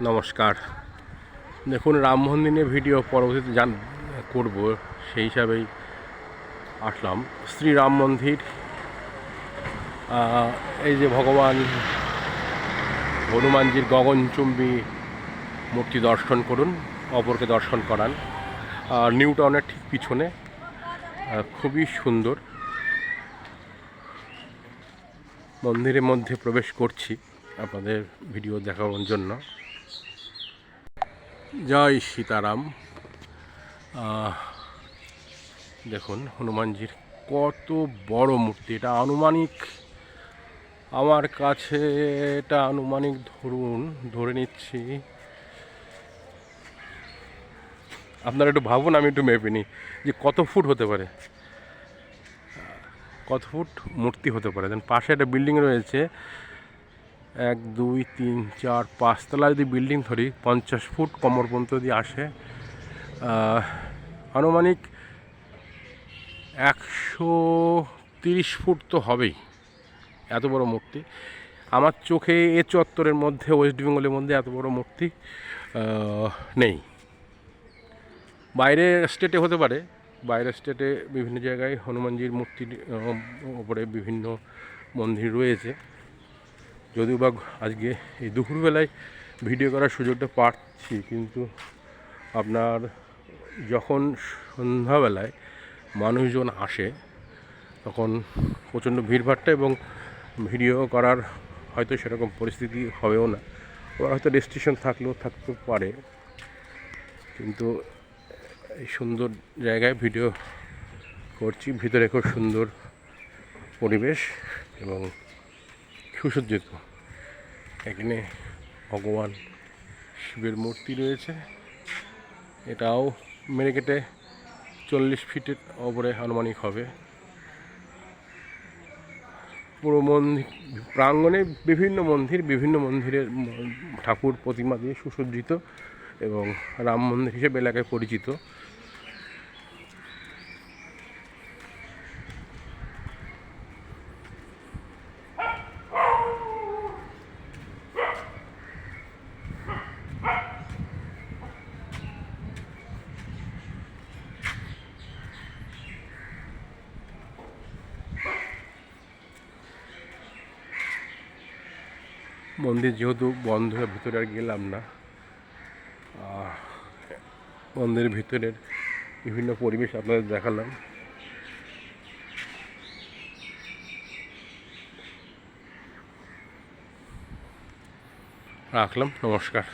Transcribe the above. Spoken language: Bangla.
নমস্কার। দেখুন, রাম মন্দির নিয়ে ভিডিও পরবর্তীতে করব, সেই হিসাবেই আসলাম। শ্রীরাম মন্দির, এই যে ভগবান হনুমানজির গগনচুম্বী মূর্তি দর্শন করুন, অপরকে দর্শন করান। নিউ টাউনের ঠিক পিছনে খুবই সুন্দর মন্দিরের মধ্যে প্রবেশ করছি আপনাদের ভিডিও দেখানোর জন্য। জয় সীতারাম। দেখুন হনুমানজির কত বড় মূর্তি। এটা আনুমানিক, আমার কাছে এটা আনুমানিক ধরে নিচ্ছি, আপনারা একটু ভাবুন, আমি একটু মেপে নিই যে কত ফুট হতে পারে, কত ফুট মূর্তি হতে পারে। দেন পাশে একটা বিল্ডিং রয়েছে, 1 2 3 4 5 তলা যদি বিল্ডিং ধরি, 50 ফুট কোমর পর্যন্ত যদি আসে, আনুমানিক 130 ফুট তো হবেই। এত বড় মূর্তি আমার চোখে এ চত্বরের মধ্যে, ওয়েস্ট বেঙ্গলের মধ্যে এত বড় মূর্তি নেই। বাইরের স্টেটে হতে পারে, বাইরের স্টেটে বিভিন্ন জায়গায় হনুমানজির মূর্তির ওপরে বিভিন্ন মন্দির রয়েছে। যদিও বা আজকে এই দুপুরবেলায় ভিডিও করার সুযোগটা পাচ্ছি, কিন্তু আপনার যখন সন্ধ্যাবেলায় মানুষজন আসে তখন প্রচণ্ড ভিড়ভাট্টা, এবং ভিডিও করার হয়তো সেরকম পরিস্থিতি হবেও না, ওরা হয়তো রেস্ট্রিকশন থাকতে পারে। কিন্তু এই সুন্দর জায়গায় ভিডিও করছি, ভিতরে খুব সুন্দর পরিবেশ এবং সুসজ্জিত। এখানে ভগবান শিবের মূর্তি রয়েছে, এটাও মেরে কেটে 40 ফিটের ওপরে আনুমানিক হবে। পুরো মন্দির প্রাঙ্গণে বিভিন্ন মন্দিরের ঠাকুর প্রতিমা দিয়ে সুসজ্জিত, এবং রাম মন্দির হিসেবে এলাকায় পরিচিত। মন্দির যেহেতু বন্ধ, ভিতরে আর গেলাম না। মন্দিরের ভিতরের বিভিন্ন পরিবেশ আপনাদের দেখালাম। রাখলাম, নমস্কার।